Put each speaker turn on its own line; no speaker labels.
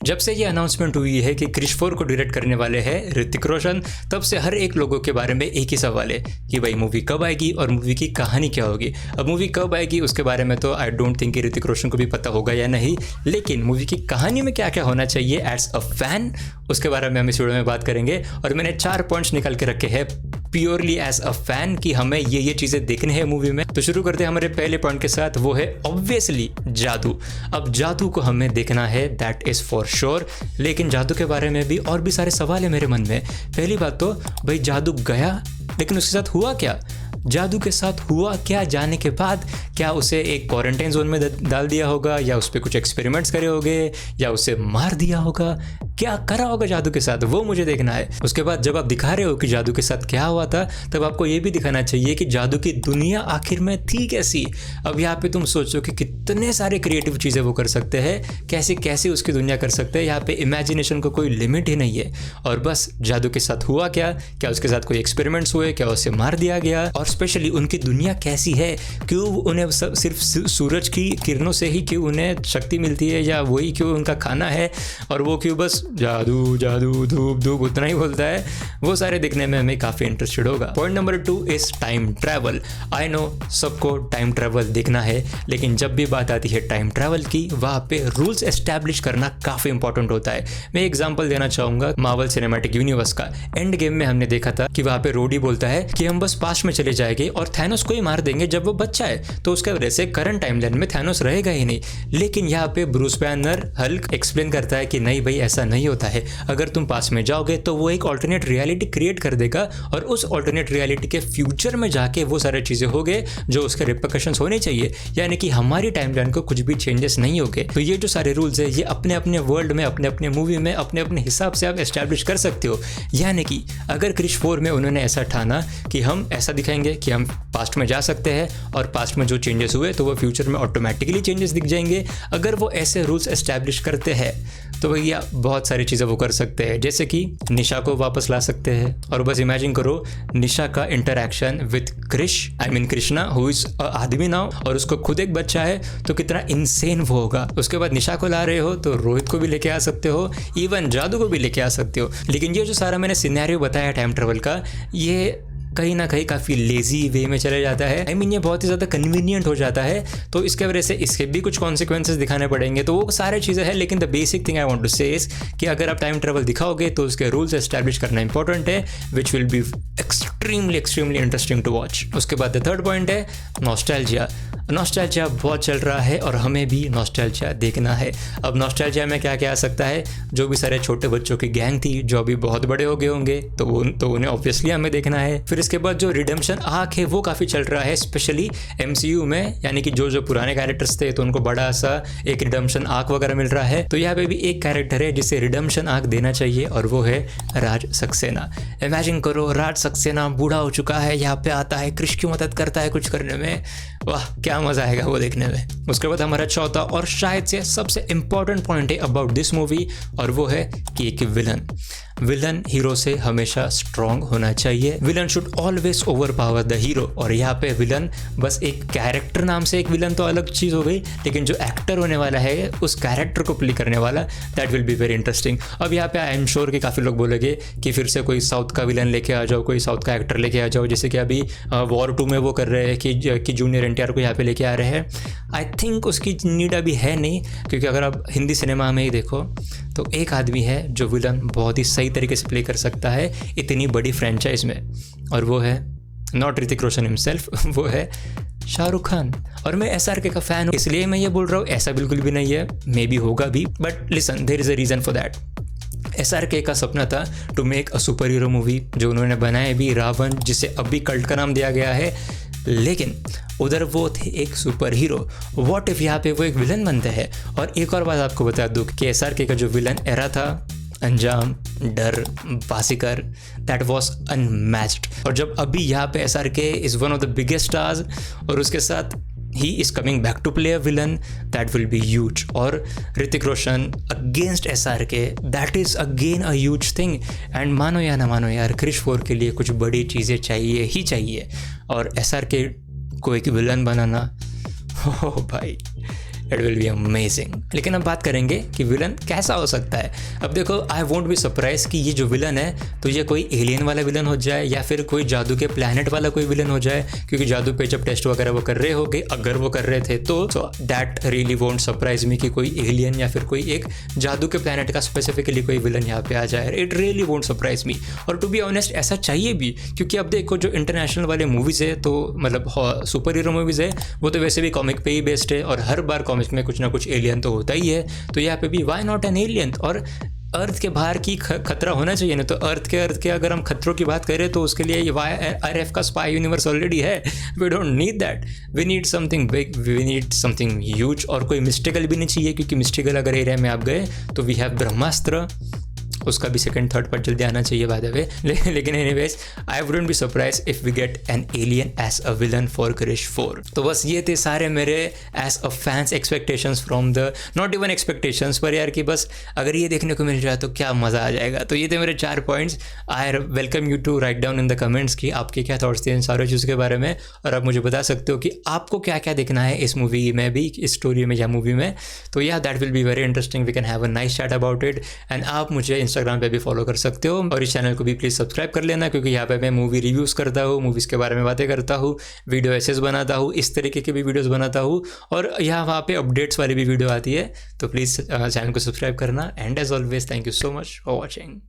जब से ये अनाउंसमेंट हुई है कि क्रिश 4 को डायरेक्ट करने वाले हैं ऋतिक रोशन, तब से हर एक लोगों के बारे में एक ही सवाल है कि भाई मूवी कब आएगी और मूवी की कहानी क्या होगी। अब मूवी कब आएगी उसके बारे में तो आई डोंट थिंक कि ऋतिक रोशन को भी पता होगा या नहीं, लेकिन मूवी की कहानी में क्या क्या होना चाहिए एज अ फैन, उसके बारे में हम इस वीडियो में बात करेंगे। और मैंने 4 पॉइंट्स निकाल के रखे हैं प्योरली एज अ फैन कि हमें ये चीज़ें देखनी है मूवी में। तो शुरू करते हैं हमारे पहले पॉइंट के साथ, वो है ऑब्वियसली जादू। अब जादू को हमें देखना है, दैट इज़ फॉर श्योर, लेकिन जादू के बारे में भी और भी सारे सवाल है मेरे मन में। पहली बात तो भाई जादू गया, लेकिन उसके साथ हुआ क्या? जादू के साथ हुआ क्या जाने के बाद? क्या उसे एक क्वारंटाइन जोन में डाल दिया होगा, या उस पर कुछ एक्सपेरिमेंट्स करे होंगे, या उसे मार दिया होगा? क्या करा होगा जादू के साथ, वो मुझे देखना है। उसके बाद जब आप दिखा रहे हो कि जादू के साथ क्या हुआ था, तब आपको ये भी दिखाना चाहिए कि जादू की दुनिया आखिर में थी कैसी। अब यहाँ पे तुम सोचो कि कितने सारे क्रिएटिव चीज़ें वो कर सकते हैं, कैसे कैसे उसकी दुनिया कर सकते हैं। यहाँ पे इमेजिनेशन को कोई लिमिट ही नहीं है। और बस जादू के साथ हुआ क्या, क्या उसके साथ कोई एक्सपेरिमेंट्स हुए, क्या उसे मार दिया गया, और स्पेशली उनकी दुनिया कैसी है, क्यों उन्हें सिर्फ सूरज की किरणों से ही क्यों उन्हें शक्ति मिलती है, या वही क्यों उनका खाना है, और वो क्यों बस जादू जादू धूप धूप उतना ही बोलता है। वो सारे देखने में हमें काफ़ी इंटरेस्टेड होगा। Point number 2 is time travel. I know सबको टाइम ट्रैवल देखना है, लेकिन जब भी बात आती है टाइम ट्रैवल की, वहाँ पे रूल्स एस्टैब्लिश करना काफ़ी इंपॉर्टेंट होता है। मैं एग्जांपल देना चाहूँगा मार्वल सिनेमैटिक यूनिवर्स का। एंड गेम में हमने देखा था कि वहाँ पे रोडी बोलता है कि हम बस पास्ट में चले जाएंगे और थैनोस को ही मार देंगे जब वो बच्चा है, तो उसके वजह से करंट टाइमलाइन में थैनोस रहेगा ही नहीं। लेकिन यहाँ पे ब्रूस बैनर हल्क एक्सप्लेन करता है कि नहीं भाई ऐसा नहीं होता है, अगर तुम पास में जाओगे तो वो एक ऑल्टरनेट रियलिटी क्रिएट कर देगा, और उस ऑल्टरनेट रियलिटी के फ्यूचर में जाके वो सारे चीज़ें होंगे जो उसके रिपरकशंस होने चाहिए, यानी कि हमारी टाइमलाइन को कुछ भी चेंजेस नहीं होंगे। तो ये जो सारे रूल्स है ये अपने अपने वर्ल्ड में, अपने अपने मूवी में, अपने अपने हिसाब से आप एस्टैब्लिश कर सकते हो। यानी कि अगर क्रिश 4 में उन्होंने ऐसा ठाना कि हम ऐसा दिखाएंगे कि हम पास्ट में जा सकते हैं, और पास्ट में जो चेंजेस हुए तो वो फ्यूचर में ऑटोमेटिकली चेंजेस दिख जाएंगे। अगर वो ऐसे रूल्स एस्टैब्लिश करते हैं तो भैया बहुत सारी चीज़ें वो कर सकते हैं, जैसे कि निशा को वापस ला सकते हैं। और बस इमेजिन करो निशा का interaction with Krishna who is आदमी नाउ, और उसको खुद एक बच्चा है, तो कितना इंसेन वो होगा। उसके बाद निशा को ला रहे हो तो रोहित को भी लेके आ सकते हो, इवन जादू को भी लेके आ सकते हो। लेकिन ये जो सारा मैंने सिनेरियो बताया टाइम ट्रेवल का, ये कहीं ना कहीं काफ़ी लेजी वे में चले जाता है। आई मीन ये बहुत ही ज़्यादा कन्वीनियंट हो जाता है, तो इसके वजह से इसके भी कुछ कॉन्सिक्वेंसेस दिखाने पड़ेंगे। तो वो सारे चीज़ें हैं, लेकिन the basic thing I want to say is कि अगर आप टाइम ट्रेवल दिखाओगे तो उसके रूल्स एस्टैब्लिश करना इंपॉर्टेंट है, which will be extremely interesting to watch. उसके बाद द थर्ड पॉइंट है नॉस्टैल्जिया। नॉस्टैल्जिया बहुत चल रहा है और हमें भी नॉस्टैल्जिया देखना है। अब नॉस्टैल्जिया में क्या क्या आ सकता है, जो भी सारे छोटे बच्चों की गैंग थी जो अभी बहुत बड़े हो गए होंगे, तो उन्हें ऑब्वियसली हमें देखना है। फिर इसके बाद जो रिडेम्पशन आर्क है वो काफ़ी चल रहा है, स्पेशली MCU में, यानी कि जो पुराने कैरेक्टर्स थे तो उनको बड़ा सा एक रिडेम्पशन आर्क वगैरह मिल रहा है। तो यहाँ पे भी एक कैरेक्टर है जिसे रिडेम्पशन आर्क देना चाहिए, और वो है राज सक्सेना। इमेजिन करो राज सक्सेना बूढ़ा हो चुका है, यहाँ पे आता है, क्रिश की मदद करता है कुछ करने में, वाह क्या मजा आएगा वो देखने में। उसके बाद हमारा चौथा और शायद से सबसे इंपॉर्टेंट पॉइंट है अबाउट दिस मूवी, और वो है कि एक विलन हीरो से हमेशा स्ट्रॉन्ग होना चाहिए। Villain should always over power the hero. और यहाँ पे विलन बस एक कैरेक्टर नाम से एक विलन तो अलग चीज़ हो गई, लेकिन जो एक्टर होने वाला है उस कैरेक्टर को प्ले करने वाला, that will be very interesting. अब यहाँ पे आई एम श्योर कि काफ़ी लोग बोलेंगे कि फिर से कोई साउथ का विलन लेके आ जाओ, कोई साउथ का एक्टर लेके आ जाओ, जैसे कि अभी वॉर 2 में वो कर रहे हैं कि जूनियर NTR को यहाँ पे लेके आ रहे हैं। आई थिंक उसकी नीड अभी है नहीं, क्योंकि अगर आप हिंदी सिनेमा में ही देखो तो एक आदमी है जो विलन बहुत ही सही तरीके से प्ले कर सकता है इतनी बड़ी फ्रेंचाइज में, और वो है नॉट ऋतिक रोशन हिमसेल्फ, वो है शाहरुख खान। और मैं SRK का फ़ैन हूँ, इसलिए मैं ये बोल रहा हूँ, ऐसा बिल्कुल भी नहीं है, मे बी होगा भी, but listen there is a reason for that. SRK का सपना था to make a super hero movie, जो उन्होंने बनाया भी, रावण, जिसे अभी कल्ट का नाम दिया गया है, लेकिन उधर वो थे एक सुपर हीरो। व्हाट इफ यहाँ पे वो एक विलन बनते हैं। और एक और बात आपको बता दूँ कि SRK का जो विलन एरा था, अंजाम, डर, बासीकर, दैट वॉज अनमैच्ड। और जब अभी यहाँ पे SRK is one of the biggest stars, और उसके साथ he is coming back to play a villain, that will be huge. और Hrithik Roshan against SRK, that is again a huge thing. and मानो या ना मानो यार, क्रिश 4 के लिए कुछ बड़ी चीज़ें चाहिए ही चाहिए, और SRK को एक विलन बनाना, हो भाई इट विल बी अमेजिंग। लेकिन अब बात करेंगे कि विलन कैसा हो सकता है। अब देखो, आई वोंट बी सरप्राइज कि ये जो विलन है तो ये कोई एलियन वाला विलन हो जाए या फिर कोई जादू के प्लैनेट वाला कोई विलन हो जाए, क्योंकि जादू पे जब टेस्ट वगैरह वो कर रहे होंगे, अगर वो कर रहे थे तो that really won't surprise me कि कोई एलियन या फिर कोई एक जादू के प्लैनेट का स्पेसिफिकली कोई विलन यहाँ पे आ जाए। It really won't surprise me. और टू बी ऑनेस्ट ऐसा चाहिए भी, क्योंकि अब देखो जो इंटरनेशनल वाले मूवीज़ है तो मतलब सुपर हीरो मूवीज़ है वो तो वैसे भी कॉमिक पे ही बेस्ड है और हर बार कॉमिक में कुछ ना कुछ एलियन तो होता ही है। तो यहाँ पे भी वाई नॉट एन एलियन। और अर्थ के बाहर की खतरा होना चाहिए ना, तो अर्थ के अगर हम खतरों की बात करें तो उसके लिए YRF का स्पाई यूनिवर्स ऑलरेडी है। We don't need that, we need something big, we need something huge. और कोई मिस्टिकल भी नहीं चाहिए, क्योंकि मिस्टिकल अगर एरिया में आप गए तो वी हैव ब्रह्मास्त्र, उसका भी सेकंड थर्ड पार्ट जल्दी आना चाहिए बाय द वे। लेकिन anyways I wouldn't be surprise if we get an alien as a villain for Krrish 4। तो बस ये थे सारे मेरे as a fans expectations from the not even expectations, पर यार कि बस अगर ये देखने को मिल जाए तो क्या मज़ा आ जाएगा। तो ये थे मेरे 4 points. I welcome you to write down in the comments कि आपके क्या थॉट्स थे इन सारे चीज़ के बारे में, और आप मुझे बता सकते हो कि आपको क्या क्या देखना है इस मूवी में भी, इस स्टोरी में या मूवी में। तो या that will be very interesting, we can have a nice chat about it. And आप मुझे इंस्टाग्राम पे भी फॉलो कर सकते हो और इस चैनल को भी प्लीज़ सब्सक्राइब कर लेना, क्योंकि यहाँ पे मैं मूवी रिव्यूज़ करता हूँ, मूवीज़ के बारे में बातें करता हूँ, वीडियो एसेस बनाता हूँ, इस तरीके के भी वीडियोस बनाता हूँ, और यहाँ वहाँ पे अपडेट्स वाली भी वीडियो आती है। तो प्लीज़ चैनल को सब्सक्राइब करना। And as always thank you so much for watching.